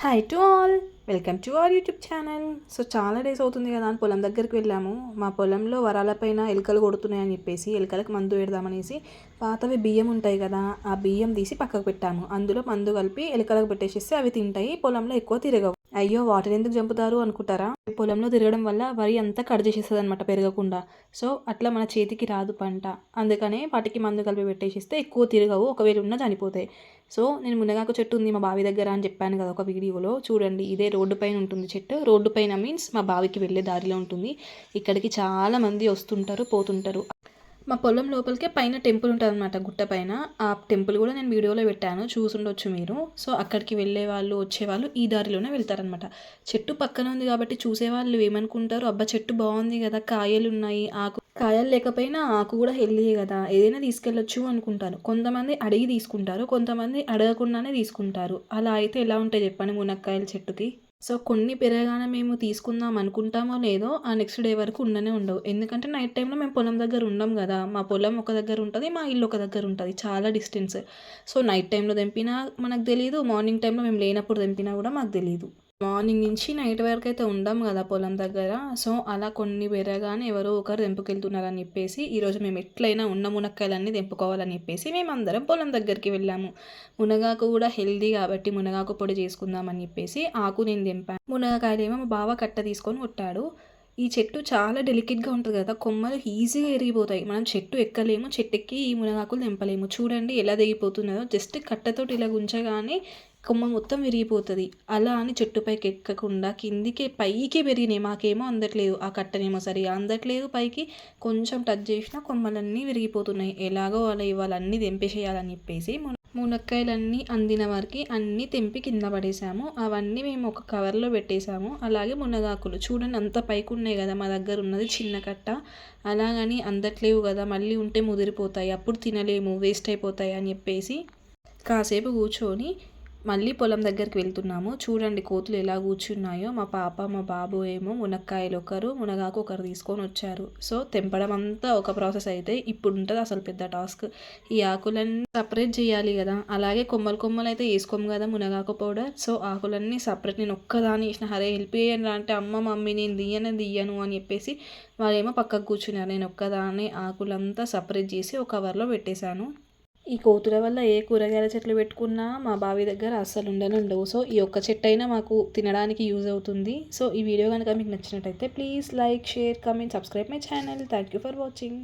Hi to all, welcome to our YouTube channel. So చాలా days అవుతుంది కదా అని పొలం దగ్గరికి వెళ్ళాము. మా పొలంలో వరాలపైన ఎలుకలు కొడుతున్నాయని చెప్పేసి ఎలుకలకు మందు పెడదామనేసి పాతవి బియ్యం ఉంటాయి కదా, ఆ బియ్యం తీసి పక్కకు పెట్టాము. అందులో మందు కలిపి ఎలుకలకు పెట్టేసేస్తే అవి తింటాయి, పొలంలో ఎక్కువ తిరగవు. అయ్యో వాటిని ఎందుకు చంపుతారు అనుకుంటారా? పొలంలో తిరగడం వల్ల వరి అంతా కట్ చేసేస్తుంది అనమాట పెరగకుండా. సో అట్లా మన చేతికి రాదు పంట. అందుకనే వాటికి మందు కలిపి పెట్టేసిస్తే ఎక్కువ తిరగవు, ఒకవేళ ఉన్నా చనిపోతాయి. సో నేను మునగాకు చెట్టు ఉంది మా బావి దగ్గర అని చెప్పాను కదా ఒక వీడియోలో. చూడండి, ఇదే రోడ్డు పైన ఉంటుంది చెట్టు. రోడ్డు పైన మీన్స్ మా బావికి వెళ్ళే దారిలో ఉంటుంది. ఇక్కడికి చాలా మంది వస్తుంటారు, పోతుంటారు. మా పొలం లోపలికే పైన టెంపుల్ ఉంటుంది అనమాట, గుట్ట పైన. ఆ టెంపుల్ కూడా నేను వీడియోలో పెట్టాను, చూసుండొచ్చు మీరు. సో అక్కడికి వెళ్ళే వాళ్ళు వచ్చేవాళ్ళు ఈ దారిలోనే వెళ్తారనమాట. చెట్టు పక్కన ఉంది కాబట్టి చూసేవాళ్ళు ఏమనుకుంటారు, అబ్బా చెట్టు బాగుంది కదా, కాయలు ఉన్నాయి, ఆకు కాయలు లేకపోయినా ఆకు కూడా హెల్దీ కదా, ఏదైనా తీసుకెళ్ళొచ్చు అనుకుంటారు. కొంతమంది అడిగి తీసుకుంటారు, కొంతమంది అడగకుండానే తీసుకుంటారు. అలా అయితే ఎలా ఉంటాయి చెప్పండి మునక్కాయల చెట్టుకి. సో కొన్ని పెరగానే మేము తీసుకుందాం అనుకుంటామో లేదో ఆ నెక్స్ట్ డే వరకు ఉండనే ఉండవు. ఎందుకంటే నైట్ టైంలో మేము పొలం దగ్గర ఉండం కదా. మా పొలం ఒక దగ్గర ఉంటుంది, మా ఇల్లు ఒక దగ్గర ఉంటుంది, చాలా డిస్టెన్స్. సో నైట్ టైంలో తెంపినా మనకు తెలియదు, మార్నింగ్ టైంలో మేము లేనప్పుడు తెంపినా కూడా మాకు తెలియదు. మార్నింగ్ నుంచి నైట్ వరకు అయితే ఉండం కదా పొలం దగ్గర. సో అలా కొన్ని పెరగానే ఎవరో ఒకరు తెంపుకెళ్తున్నారని చెప్పేసి ఈరోజు మేము ఎట్లయినా ఉన్న మునక్కాయలన్నీ తెంపుకోవాలని చెప్పేసి మేమందరం పొలం దగ్గరికి వెళ్ళాము. మునగాకు కూడా హెల్దీ కాబట్టి మునగాకు పొడి చేసుకుందామని చెప్పేసి ఆకు నేను తెంపాను. మునగకాయలేమో మా బావ కట్ట తీసుకొని కొట్టాడు. ఈ చెట్టు చాలా డెలికేట్గా ఉంటుంది కదా, కొమ్మలు ఈజీగా ఎరిగిపోతాయి. మనం చెట్టు ఎక్కలేము, చెట్టు ఎక్కి ఈ మునగాకులు తెంపలేము. చూడండి ఎలా తెగిపోతున్నదో, జస్ట్ కట్టతోటి ఇలా గుంచగానే కొమ్మ మొత్తం విరిగిపోతుంది. అలా అని చెట్టుపైకి ఎక్కకుండా కిందికి పైకి పెరిగినాయి. మాకేమో అందట్లేదు, ఆ కట్టనేమో సరిగా అందట్లేదు పైకి. కొంచెం టచ్ చేసినా కొమ్మలన్నీ విరిగిపోతున్నాయి. ఎలాగో అలా ఇవాళ అన్నీ తెంపేసేయాలని చెప్పేసి మునక్కాయలన్నీ అందిన వరకు అన్నీ తెంపి కింద పడేసాము. అవన్నీ మేము ఒక కవర్లో పెట్టేసాము. అలాగే మునగాకులు చూడండి అంత పైకి ఉన్నాయి కదా, మా దగ్గర ఉన్నది చిన్న కట్ట. అలాగని అందట్లేవు కదా, మళ్ళీ ఉంటే ముదిరిపోతాయి, అప్పుడు తినలేము, వేస్ట్ అయిపోతాయి అని చెప్పేసి కాసేపు కూర్చొని మళ్ళీ పొలం దగ్గరికి వెళ్తున్నాము. చూడండి కోతులు ఎలా కూర్చున్నాయో. మా పాప మా బాబు ఏమో మునక్కాయలు ఒకరు, మునగాకు ఒకరు తీసుకొని వచ్చారు. సో తెంపడం అంతా ఒక ప్రాసెస్ అయితే ఇప్పుడు ఉంటుంది అసలు పెద్ద టాస్క్. ఈ ఆకులన్నీ సపరేట్ చేయాలి కదా. అలాగే కొమ్మలు కొమ్మలు అయితే వేసుకోము కదా మునగాకు పౌడర్. సో ఆకులన్నీ సపరేట్. నేను ఒక్కదాన్ని వేసిన, హరే హెల్ప్ చేయండి అంటే అమ్మ మమ్మీ నేను దియ్యను అని చెప్పేసి వాళ్ళేమో పక్కకు కూర్చున్నారు. నేను ఒక్కదాన్ని ఆకులంతా సపరేట్ చేసి ఒక కవర్లో పెట్టేశాను. ఈ కోతుల వల్ల ఏ కూరగాయల చెట్లు పెట్టుకున్నా మా బావి దగ్గర అస్సలు ఉండవు. సో ఈ ఒక్క చెట్టు అయినా మాకు తినడానికి యూజ్ అవుతుంది. సో ఈ వీడియో కనుక మీకు నచ్చినట్టయితే please like, share, comment, subscribe my channel. Thank you for watching.